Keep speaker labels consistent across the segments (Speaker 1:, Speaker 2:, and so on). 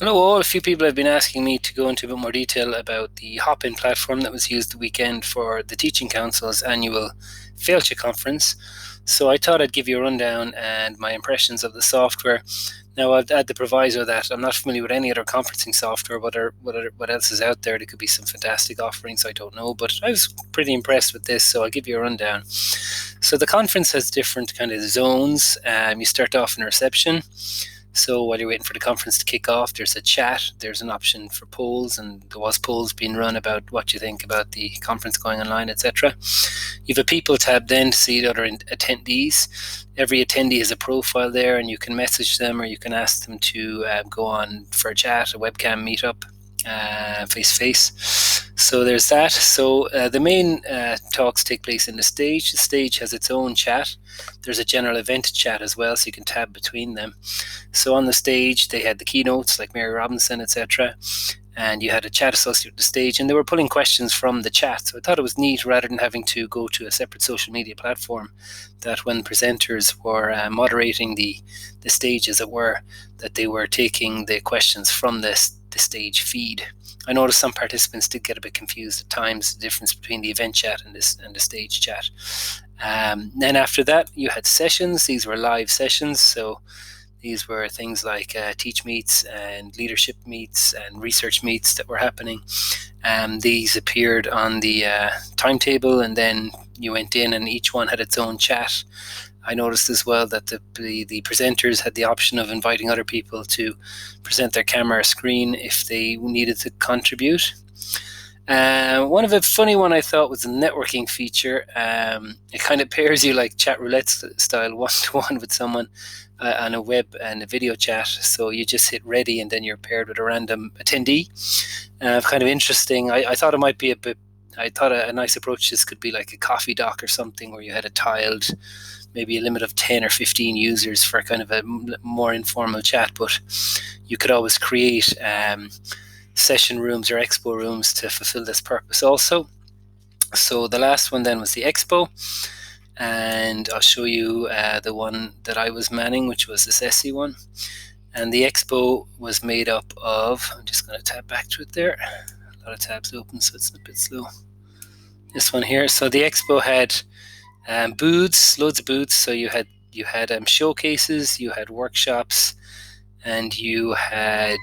Speaker 1: Hello all. A few people have been asking me to go into a bit more detail about the Hopin platform that was used the weekend for the Teaching Council's annual Féilte conference. So I thought I'd give you a rundown and my impressions of the software. Now I'd add the proviso that I'm not familiar with any other conferencing software. What else is out there? There could be some fantastic offerings, I don't know, but I was pretty impressed with this, so I'll give you a rundown. So the conference has different kind of zones. You start off in a reception. So while you're waiting for the conference to kick off, there's a chat, there's an option for polls, and there was polls being run about what you think about the conference going online, etc. You have a people tab then to see the other attendees. Every attendee has a profile there, and you can message them or you can ask them to go on for a chat, a webcam meetup, face to face. So there's that. So the main talks take place in the stage. The stage has its own chat. There's a general event chat as well, so you can tab between them. So on the stage, they had the keynotes like Mary Robinson, etc. And you had a chat associated with the stage, and they were pulling questions from the chat. So I thought it was neat, rather than having to go to a separate social media platform, that when presenters were moderating the stage, as it were, that they were taking the questions from the stage feed. I noticed some participants did get a bit confused at times, the difference between the event chat and the stage chat. Then after that, you had sessions. These were live sessions, so these were things like teach meets and leadership meets and research meets that were happening. These appeared on the timetable, and then you went in and each one had its own chat. I noticed as well that the presenters had the option of inviting other people to present their camera screen if they needed to contribute. One of a funny one I thought was the networking feature. It kind of pairs you like chat roulette style, one-to-one with someone on a web and a video chat. So you just hit ready and then you're paired with a random attendee. Kind of interesting. I thought it might be a bit. I thought a nice approach to this could be like a coffee doc or something, where you had a tiled, maybe a limit of 10 or 15 users for kind of a more informal chat, but you could always create session rooms or expo rooms to fulfill this purpose also. So the last one then was the expo, and I'll show you the one that I was manning, which was this SE one. And the expo was made up of, I'm just going to tab back to it there. A lot of tabs open, so it's a bit slow. This one here. So the expo had booths, loads of booths. So you had showcases, you had workshops, and you had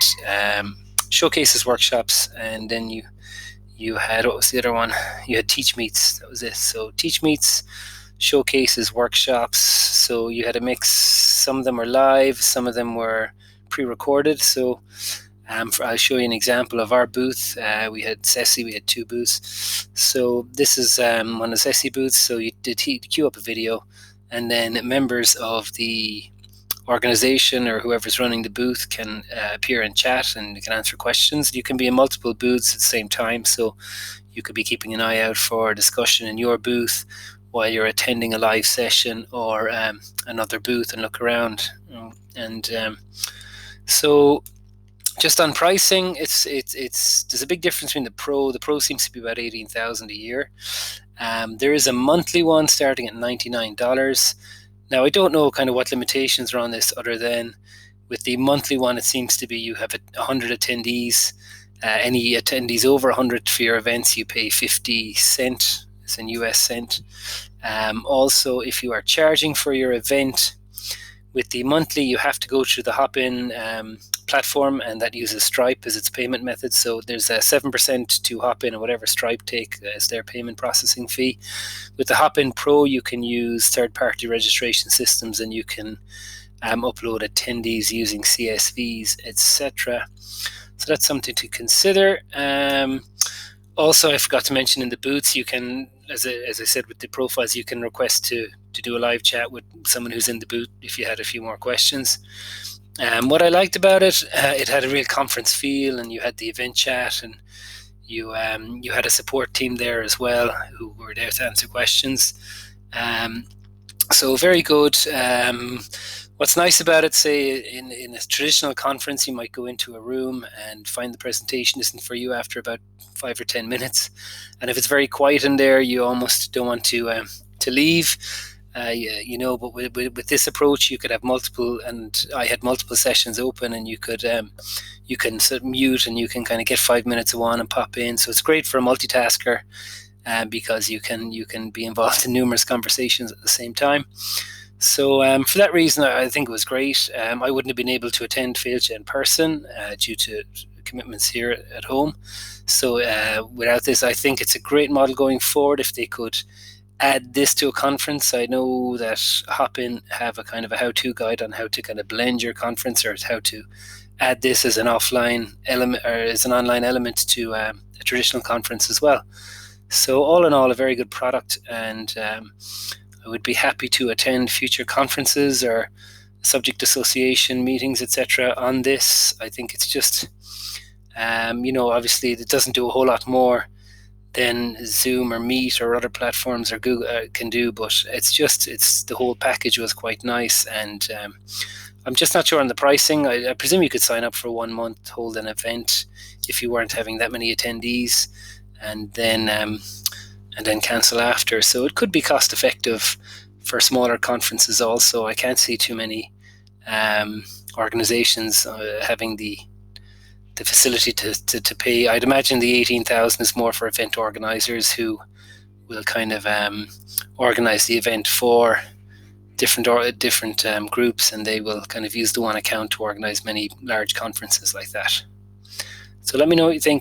Speaker 1: showcases, workshops, and then you had, what was the other one? You had teach meets. That was it. So teach meets, showcases, workshops. So you had a mix. Some of them were live, some of them were pre-recorded. So I'll show you an example of our booth. We had SESI, we had two booths. So this is one of the SESI booths. So you did queue up a video, and then members of the organization or whoever's running the booth can appear in chat and can answer questions. You can be in multiple booths at the same time, so you could be keeping an eye out for discussion in your booth while you're attending a live session or another booth, and look around. And so just on pricing, it's there's a big difference between the Pro. The Pro seems to be about 18,000 a year. There is a monthly one starting at $99. Now I don't know kind of what limitations are on this, other than with the monthly one, it seems to be you have 100 attendees. Any attendees over 100 for your events, you pay 50 cent. It's in US cent. Also, if you are charging for your event, with the monthly, you have to go through the Hopin platform, and that uses Stripe as its payment method. So there's a 7% to Hopin, or whatever Stripe take as their payment processing fee. With the Hopin Pro, you can use third-party registration systems, and you can upload attendees using CSVs, etc. So that's something to consider. Also, I forgot to mention, in the booths, you can, as I said, with the profiles, you can request to do a live chat with someone who's in the booth if you had a few more questions. What I liked about it, it had a real conference feel, and you had the event chat, and you had a support team there as well who were there to answer questions. So very good. What's nice about it, say in a traditional conference, you might go into a room and find the presentation isn't for you after about 5 or 10 minutes, and if it's very quiet in there, you almost don't want to leave. But with this approach, you could have multiple, and I had multiple sessions open, and you can sort of mute, and you can kind of get 5 minutes of one and pop in. So it's great for a multitasker, because you can be involved in numerous conversations at the same time. So for that reason, I think it was great. I wouldn't have been able to attend Féilte in person due to commitments here at home. So without this, I think it's a great model going forward if they could add this to a conference. I know that Hopin have a kind of a how-to guide on how to kind of blend your conference, or how to add this as an offline element or as an online element to a traditional conference as well. So all in all, a very good product, and I would be happy to attend future conferences or subject association meetings, etc. on this. I think it's just, obviously it doesn't do a whole lot more than Zoom or Meet or other platforms or Google can do, but it's the whole package was quite nice, and I'm just not sure on the pricing. I presume you could sign up for 1 month, hold an event if you weren't having that many attendees, and then cancel after. So it could be cost effective for smaller conferences also. I can't see too many organizations having the facility to pay. I'd imagine the 18,000 is more for event organizers who will kind of organize the event for different groups, and they will kind of use the one account to organize many large conferences like that. So let me know what you think.